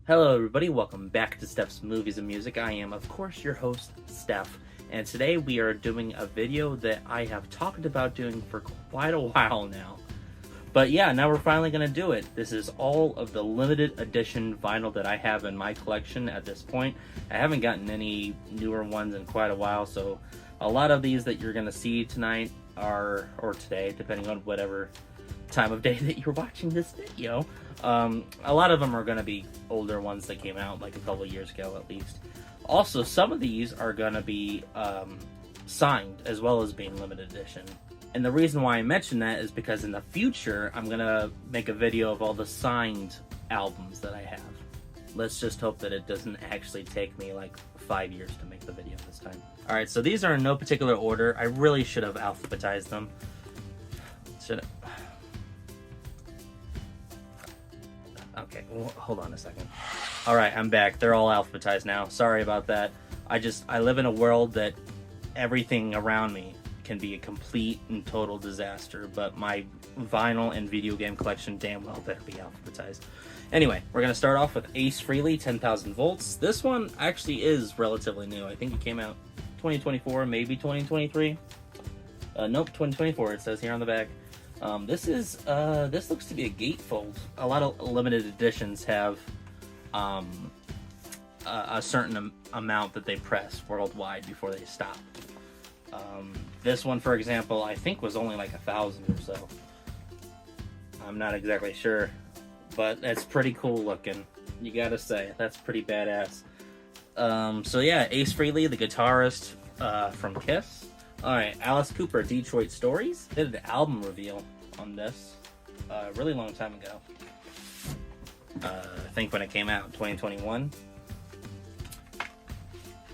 Hello everybody, welcome back to Steph's Movies and Music. I am, of course, your host, Steph, and today we are doing a video that I have talked about doing for quite a while now. But yeah, now we're finally going to do it. This is all of the limited edition vinyl that I have in my collection at this point. I haven't gotten any newer ones in quite a while, so a lot of these that you're going to see tonight or today, depending on whatever time of day that you're watching this video. A lot of them are going to be older ones that came out like a couple of years ago at least. Also, some of these are going to be signed as well as being limited edition. And the reason why I mention that is because in the future, I'm going to make a video of all the signed albums that I have. Let's just hope that it doesn't actually take me like 5 years to make the video this time. Alright, so these are in no particular order. I really should have alphabetized them. Okay, well, hold on a second. Alright, I'm back. They're all alphabetized now. Sorry about that. I live in a world that everything around me can be a complete and total disaster, but my vinyl and video game collection damn well better be alphabetized. Anyway, we're going to start off with Ace Frehley, 10,000 Volts. This one actually is relatively new. I think it came out 2024, maybe 2023. Nope, 2024 it says here on the back. This looks to be a gatefold. A lot of limited editions have a certain amount that they press worldwide before they stop. This one, for example, I think was only like 1,000 or so. I'm not exactly sure, but it's pretty cool looking. You gotta say, that's pretty badass. So yeah, Ace Frehley, the guitarist from Kiss. Alright, Alice Cooper, Detroit Stories. They did an album reveal on this a really long time ago. I think when it came out in 2021.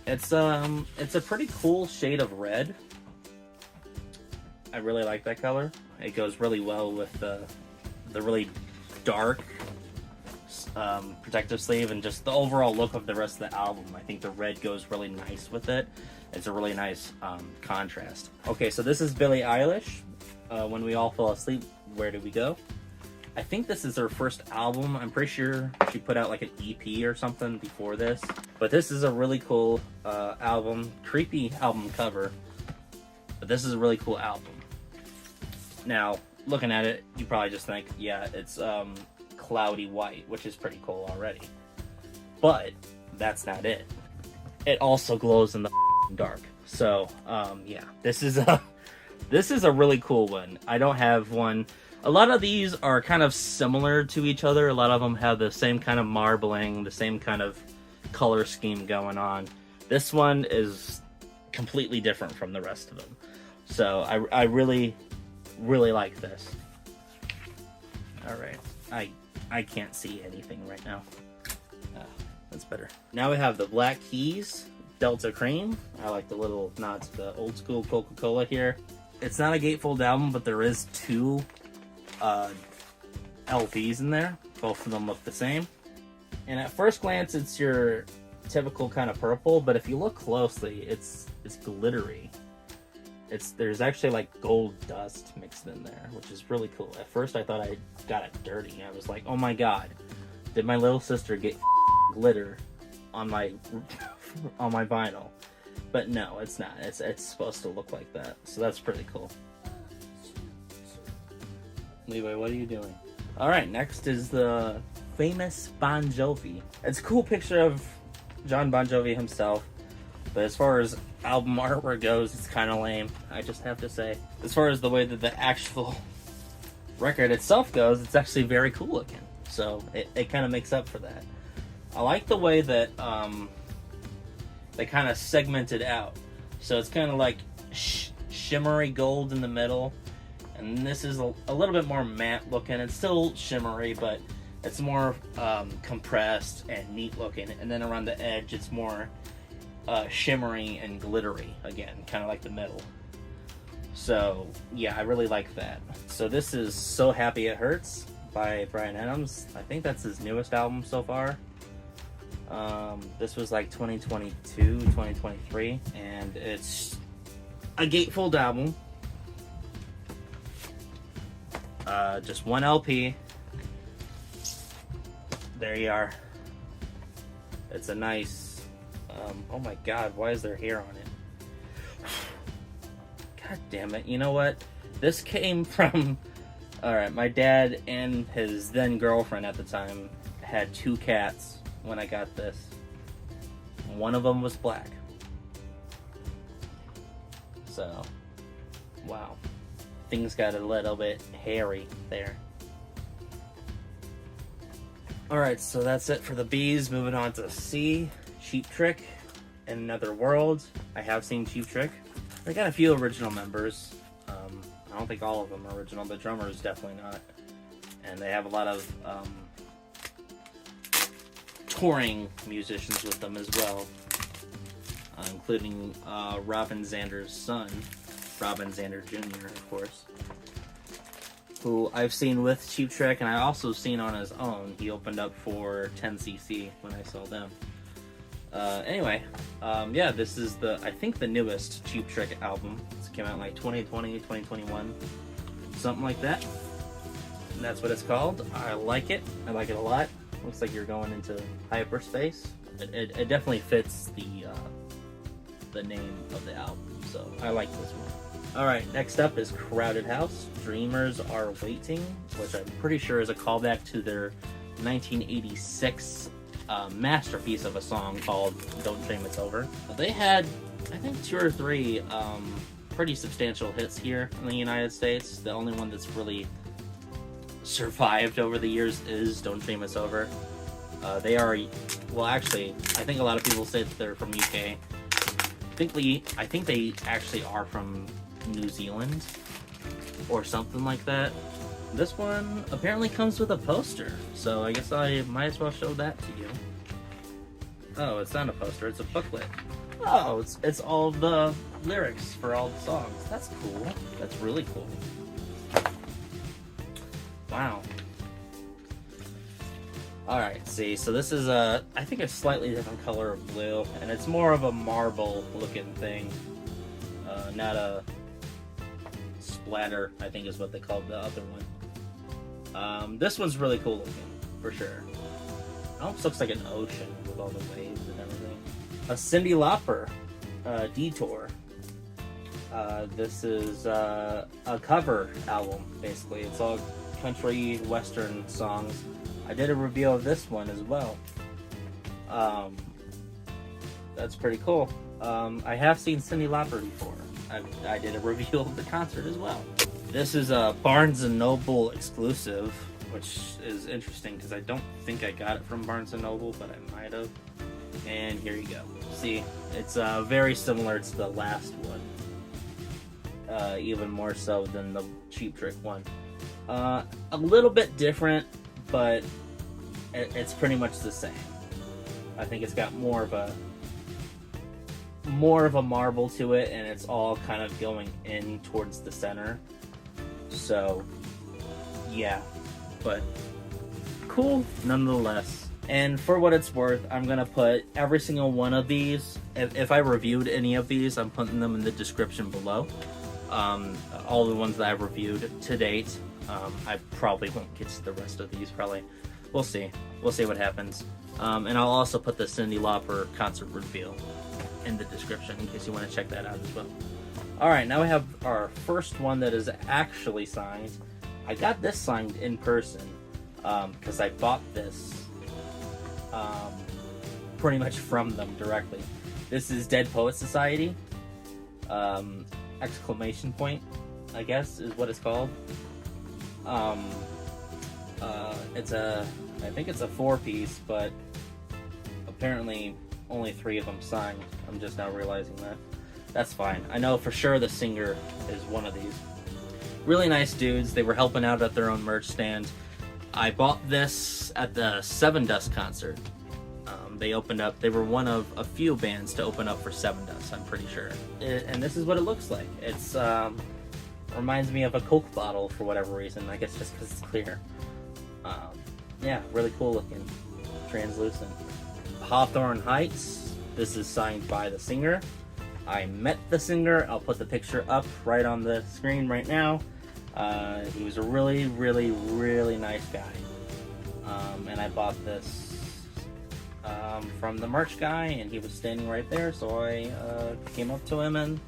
It's a pretty cool shade of red. I really like that color. It goes really well with the really dark protective sleeve and just the overall look of the rest of the album. I think the red goes really nice with it. It's a really nice contrast. Okay, so this is Billie Eilish. When We All Fall Asleep, Where Do We Go? I think this is her first album. I'm pretty sure she put out like an EP or something before this. But this is a really cool album. Creepy album cover. But this is a really cool album. Now, looking at it, you probably just think, yeah, it's cloudy white, which is pretty cool already. But that's not it. It also glows in the dark. So, yeah, this is a really cool one. I don't have one. A lot of these are kind of similar to each other. A lot of them have the same kind of marbling, the same kind of color scheme going on. This one is completely different from the rest of them. So I really, really like this. Alright, I can't see anything right now. That's better. Now we have the Black Keys, Delta Cream. I like the little nod to the old school Coca-Cola here. It's not a gatefold album, but there is two LPs in there. Both of them look the same. And at first glance, it's your typical kind of purple, but if you look closely, it's glittery. There's actually like gold dust mixed in there, which is really cool. At first, I thought I got it dirty. I was like, oh my god, did my little sister get glitter on my vinyl? But no, it's not. It's supposed to look like that. So that's pretty cool. Levi, what are you doing? Alright, next is the famous Bon Jovi. It's a cool picture of John Bon Jovi himself. But as far as album artwork goes, it's kind of lame, I just have to say. As far as the way that the actual record itself goes, it's actually very cool looking. So it kind of makes up for that. I like the way that they kind of segmented out. So it's kind of like shimmery gold in the middle. And this is a little bit more matte looking. It's still shimmery, but it's more compressed and neat looking. And then around the edge, it's more shimmery and glittery again, kind of like the middle. So yeah, I really like that. So this is So Happy It Hurts by Bryan Adams. I think that's his newest album so far. This was like 2022, 2023, and it's a gatefold album. Just one LP. There you are. It's a nice, oh my god, why is there hair on it? God damn it, you know what? This came from, alright, my dad and his then girlfriend at the time had 2 cats when I got this. One of them was black. So, wow. Things got a little bit hairy there. Alright, so that's it for the B's. Moving on to C, Cheap Trick, In Another World. I have seen Cheap Trick. They got a few original members. I don't think all of them are original. The drummer is definitely not. And they have a lot of touring musicians with them as well, including Robin Zander's son, Robin Zander Jr., of course, who I've seen with Cheap Trick, and I also seen on his own. He opened up for 10cc when I saw them. Anyway, yeah, this is I think the newest Cheap Trick album. It came out in like 2020, 2021, something like that. And that's what it's called. I like it. I like it a lot. Looks like you're going into hyperspace. It definitely fits the name of the album, so I like this one. Alright, next up is Crowded House, Dreamers Are Waiting, which I'm pretty sure is a callback to their 1986 masterpiece of a song called Don't Dream It's Over. They had, I think, 2 or 3 pretty substantial hits here in the United States. The only one that's really survived over the years is Don't Dream It's Over. They are, well, actually, I think a lot of people say that they're from UK. I think they actually are from New Zealand or something like that. This one apparently comes with a poster, so I guess I might as well show that to you. Oh, it's not a poster, it's a booklet. Oh, it's all the lyrics for all the songs. That's cool. That's really cool. Wow. Alright, see, so this is I think a slightly different color of blue, and it's more of a marble looking thing. Not a splatter, I think is what they called the other one. This one's really cool looking, for sure. It almost looks like an ocean with all the waves and everything. A Cyndi Lauper Detour. This is a cover album, basically. It's all country western songs. I did a review of this one as well. That's pretty cool. I have seen Cyndi Lauper before. I did a review of the concert as well. This is a Barnes & Noble exclusive, which is interesting because I don't think I got it from Barnes & Noble, but I might have. And here you go. See, it's very similar to the last one. Even more so than the Cheap Trick one. A little bit different, but it's pretty much the same. I think it's got more of a marble to it, and it's all kind of going in towards the center. So, yeah, but cool nonetheless. And for what it's worth, I'm gonna put every single one of these. If I reviewed any of these, I'm putting them in the description below. All the ones that I've reviewed to date. I probably won't get to the rest of these, probably. We'll see. We'll see what happens. And I'll also put the Cyndi Lauper concert review in the description in case you want to check that out as well. Alright, now we have our first one that is actually signed. I got this signed in person because I bought this pretty much from them directly. This is Dead Poets Society. Exclamation point, I guess, is what it's called. I think it's a 4-piece, but apparently only 3 of them signed. I'm just now realizing that. That's fine. I know for sure the singer is one of these. Really nice dudes. They were helping out at their own merch stand. I bought this at the Sevendust concert. They opened up. They were one of a few bands to open up for Sevendust, I'm pretty sure. And this is what it looks like. It's reminds me of a Coke bottle for whatever reason. I guess just because it's clear. Yeah, really cool looking. Translucent. Hawthorne Heights. This is signed by the singer. I met the singer. I'll put the picture up right on the screen right now. He was a really, really, really nice guy. And I bought this from the merch guy, and he was standing right there, so I came up to him and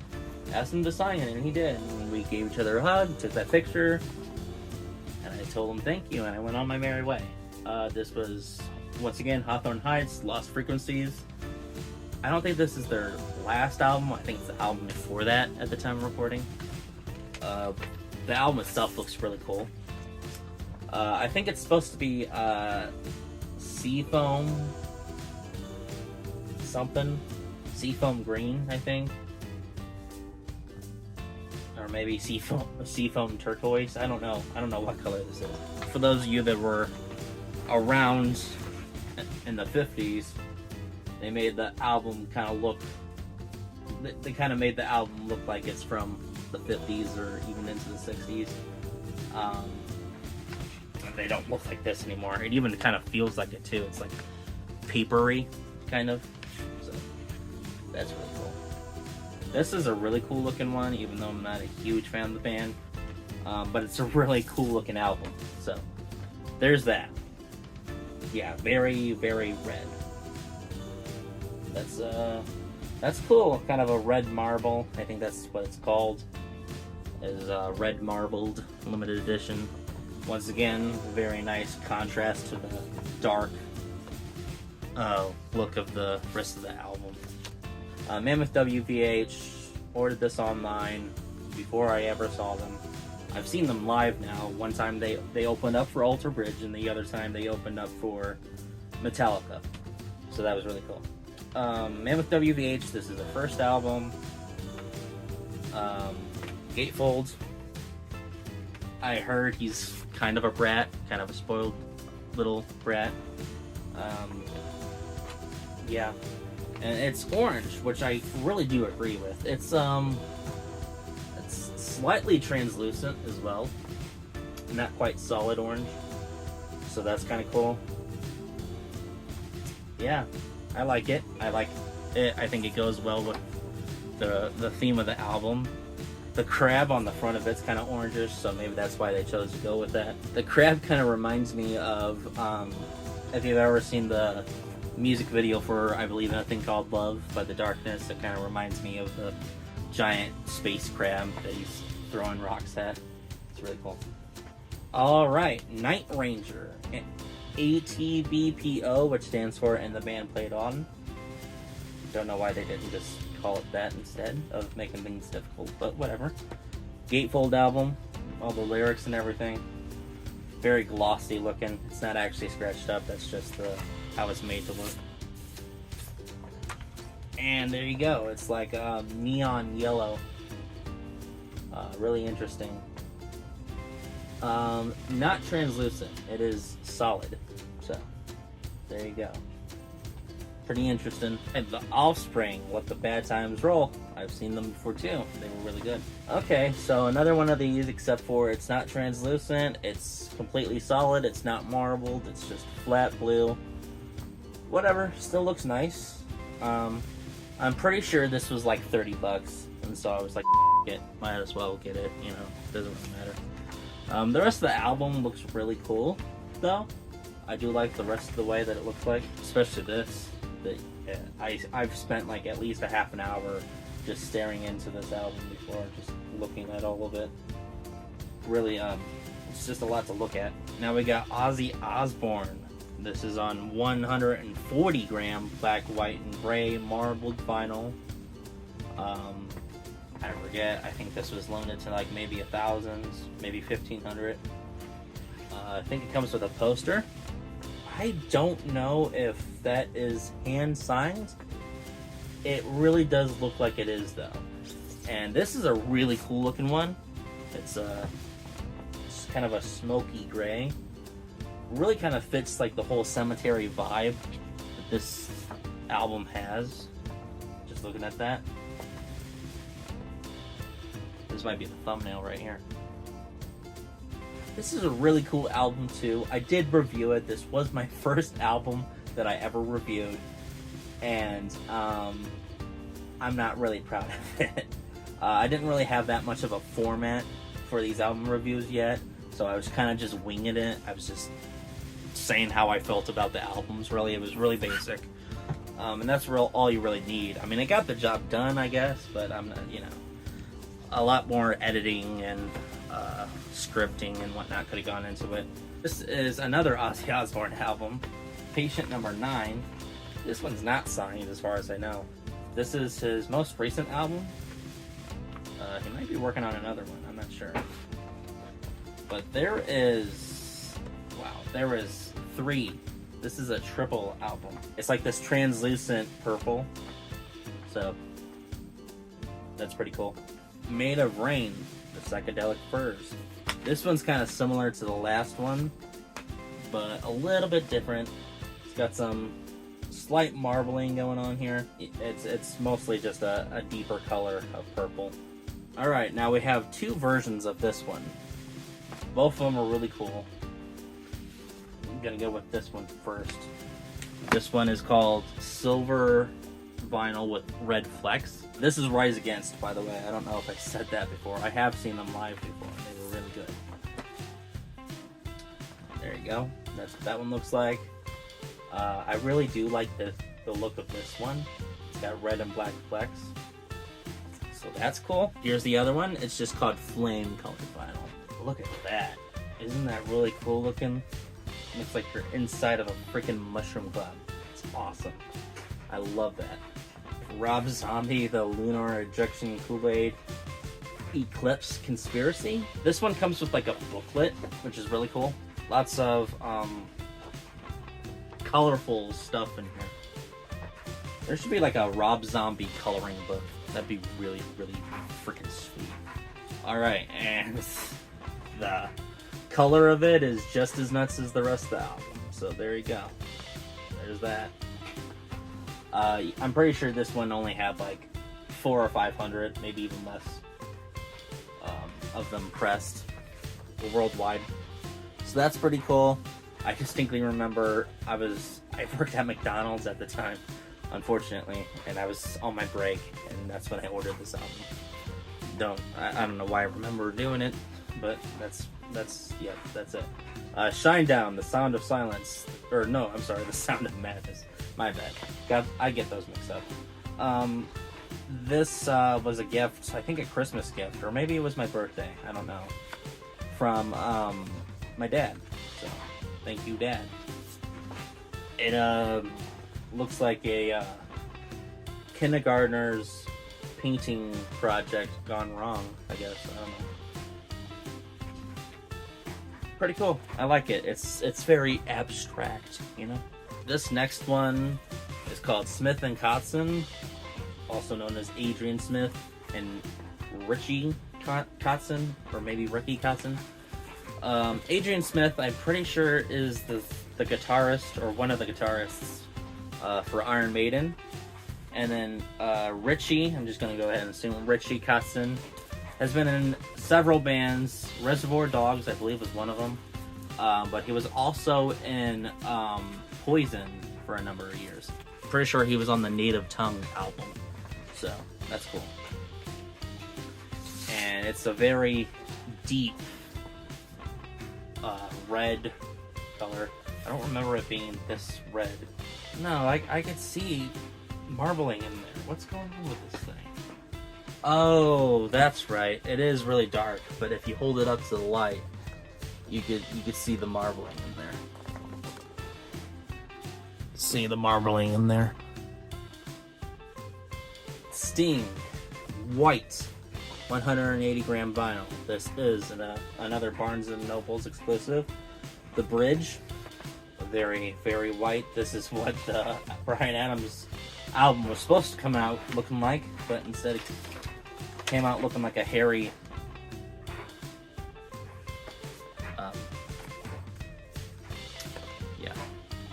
asked him to sign it, and he did. And we gave each other a hug, took that picture, and I told him thank you, and I went on my merry way. This was, once again, Hawthorne Heights, Lost Frequencies. I don't think this is their last album. I think it's the album before that at the time of recording. The album itself looks really cool. I think it's supposed to be Seafoam something. Seafoam Green, I think. Or maybe Seafoam Turquoise. I don't know. I don't know what color this is. For those of you that were around in the 50s, they made the album kind of look... They kind of made the album look like it's from the 50s or even into the 60s. They don't look like this anymore. It even kind of feels like it too. It's like papery, kind of. So that's really cool. This is a really cool looking one, even though I'm not a huge fan of the band. But it's a really cool looking album. So there's that. Yeah, very, very red. That's cool. Kind of a red marble. I think that's what it's called. Is red marbled limited edition. Once again, very nice contrast to the dark look of the rest of the album. Mammoth WVH, ordered this online before I ever saw them. I've seen them live now. One time they opened up for Alter Bridge, and the other time they opened up for Metallica. So that was really cool. Mammoth WVH, this is the first album. Gatefold. I heard he's kind of a brat, kind of a spoiled little brat. Yeah. And it's orange, which I really do agree with. It's slightly translucent as well. Not quite solid orange. So that's kind of cool. Yeah, I like it. I like it. I think it goes well with the theme of the album. The crab on the front of it's kind of orangish, so maybe that's why they chose to go with that. The crab kind of reminds me of, if you've ever seen the music video for, I believe, a thing called Love by The Darkness, it kind of reminds me of the giant space crab that he's throwing rocks at. It's really cool. Alright, Night Ranger. ATBPO, which stands for And the Band Played On. Don't know why they didn't just call it that instead of making things difficult, but whatever. Gatefold album, all the lyrics and everything. Very glossy looking. It's not actually scratched up, that's just how it's made to look. And there you go, it's like neon yellow. Really interesting. Not translucent, it is solid. So, there you go. Pretty interesting. And The Offspring, Let the Bad Times Roll. I've seen them before too. They were really good. Okay, so another one of these, except for it's not translucent, it's completely solid, it's not marbled, it's just flat blue. Whatever, still looks nice. I'm pretty sure this was like $30, and so I was like, it, might as well get it, you know, doesn't really matter. The rest of the album looks really cool, though. I do like the rest of the way that it looks like, especially this. I've spent like at least a half an hour just staring into this album before, just looking at all of it. Really, it's just a lot to look at. Now we got Ozzy Osbourne. This is on 140 gram black, white, and gray marbled vinyl. I forget, I think this was loaned to like maybe 1,000, maybe 1,500. I think it comes with a poster. I don't know if that is hand signed. It really does look like it is though. And this is a really cool looking one. It's kind of a smoky gray. Really kind of fits like the whole Cemetery vibe that this album has. Just looking at that. This might be the thumbnail right here. This is a really cool album too. I did review it. This was my first album that I ever reviewed. And I'm not really proud of it. I didn't really have that much of a format for these album reviews yet. So I was kind of just winging it. I was just saying how I felt about the albums. Really, it was really basic, and that's all you really need. I mean, it got the job done, I guess, but I'm not, a lot more editing and scripting and whatnot could have gone into it. This is another Ozzy Osbourne album, Patient Number 9. This one's not signed as far as I know. This is his most recent album. He might be working on another one, I'm not sure. But there is 3. This is a triple album. It's like this translucent purple. So, that's pretty cool. Made of Rain, the Psychedelic Furs. This one's kind of similar to the last one, but a little bit different. It's got some slight marbling going on here. It's mostly just a deeper color of purple. Alright, now we have 2 versions of this one. Both of them are really cool. I'm gonna go with this one first. This one is called Silver Vinyl with Red Flecks. This is Rise Against, by the way. I don't know if I said that before. I have seen them live before. They were really good. There you go. That's what that one looks like. I really do like the look of this one. It's got red and black flecks. So that's cool. Here's the other one. It's just called Flame Colored Vinyl. Look at that. Isn't that really cool looking? Looks like you're inside of a freaking mushroom cloud. It's awesome. I love that. Rob Zombie, the Lunar Ejection Kool-Aid Eclipse Conspiracy. This one comes with like a booklet, which is really cool. Lots of colorful stuff in here. There should be like a Rob Zombie coloring book. That'd be really, really freaking sweet. Alright, and the color of it is just as nuts as the rest of the album. So there you go. There's that. I'm pretty sure this one only had like 400 or 500, maybe even less, of them pressed worldwide. So that's pretty cool. I distinctly remember I worked at McDonald's at the time, unfortunately, and I was on my break, and that's when I ordered this album. I don't know why I remember doing it, but that's it. Shine Down, The Sound of Silence, or no, I'm sorry, The Sound of Madness. My bad. I get those mixed up. This was a gift, I think a Christmas gift, or maybe it was my birthday, I don't know, from my dad. So, thank you, Dad. It looks like a kindergartner's painting project gone wrong, I guess. I don't know. Pretty cool. I like it. It's very abstract, you know? This next one is called Smith and Kotzen, also known as Adrian Smith and Richie Kotzen, or maybe Ricky Kotzen. Adrian Smith, I'm pretty sure, is the guitarist, or one of the guitarists, for Iron Maiden. And then Richie, I'm just going to go ahead and assume Richie Kotzen, has been in several bands. Reservoir Dogs, I believe, was one of them. But he was also in Poison for a number of years. Pretty sure he was on the Native Tongue album. So, that's cool. And it's a very deep red color. I don't remember it being this red. No, I could see marbling in there. What's going on with this thing? Oh, that's right. It is really dark, but if you hold it up to the light, you could see the marbling in there. See the marbling in there. Sting, white, 180 gram vinyl. This is another Barnes & Noble's exclusive. The Bridge, very, very white. This is what Bryan Adams' album was supposed to come out looking like, but instead it came out looking like a hairy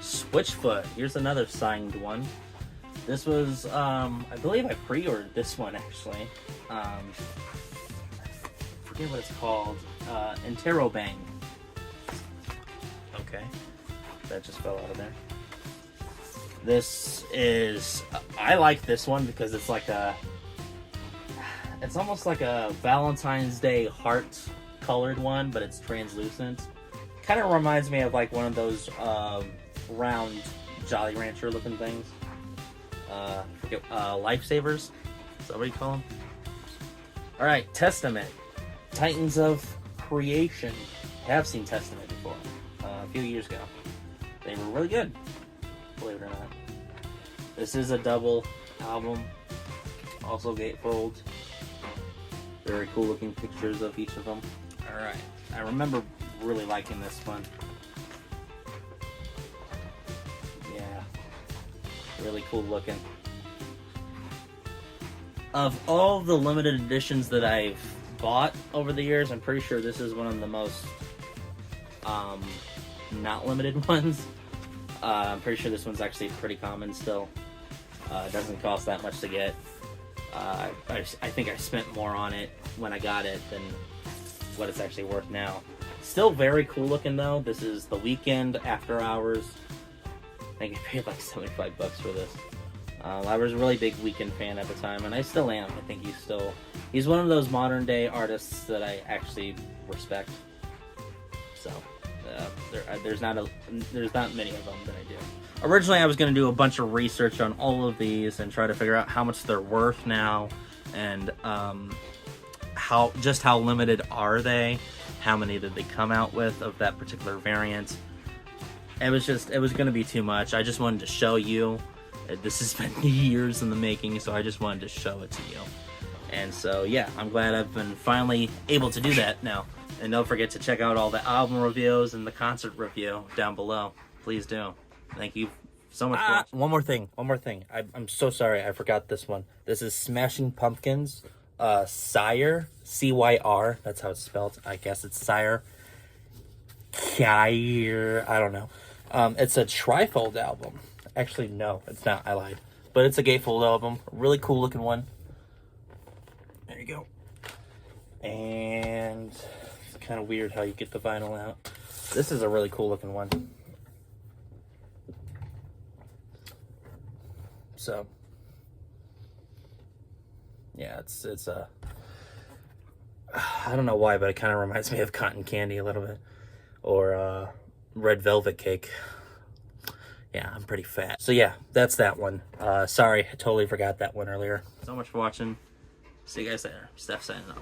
Switchfoot. Here's another signed one. This was I believe I pre-ordered this one actually. I forget what it's called. Interrobang. Okay, that just fell out of there. This is, I like this one because it's like it's almost like a Valentine's Day heart colored one, but it's translucent. Kind of reminds me of like one of those round Jolly Rancher looking things. Lifesavers. Is that what you call them? All right, Testament. Titans of Creation. I have seen Testament before. A few years ago. They were really good. Believe it or not. This is a double album. Also gatefold. Very cool looking pictures of each of them. Alright. I remember really liking this one. Yeah. Really cool looking. Of all the limited editions that I've bought over the years, I'm pretty sure this is one of the most not limited ones. I'm pretty sure this one's actually pretty common still. It doesn't cost that much to get. I think I spent more on it when I got it than what it's actually worth now. Still very cool looking though. This is The Weeknd After Hours. I think I paid like $75 for this. I was a really big Weeknd fan at the time, and I still am. I think he's one of those modern day artists that I actually respect. So there's not many of them that I do. Originally, I was going to do a bunch of research on all of these and try to figure out how much they're worth now, and how limited are they? How many did they come out with of that particular variant? It was going to be too much. I just wanted to show you. This has been years in the making, so I just wanted to show it to you. And so, yeah, I'm glad I've been finally able to do that now. And don't forget to check out all the album reviews and the concert review down below. Please do. Thank you so much for watching. One more thing. I'm so sorry, I forgot this one. This is Smashing Pumpkins, Sire, C-Y-R, that's how it's spelled. I guess it's Sire. Kyre, I don't know. It's a trifold album. Actually, no, it's not. I lied. But it's a gatefold album. Really cool looking one. There you go. And it's kind of weird how you get the vinyl out. This is a really cool looking one. So, yeah, it's a... I don't know why, but it kind of reminds me of cotton candy a little bit. Or red velvet cake. Yeah, I'm pretty fat. So yeah, that's that one. Sorry, I totally forgot that one earlier. So much for watching. See you guys later. Steph signing off.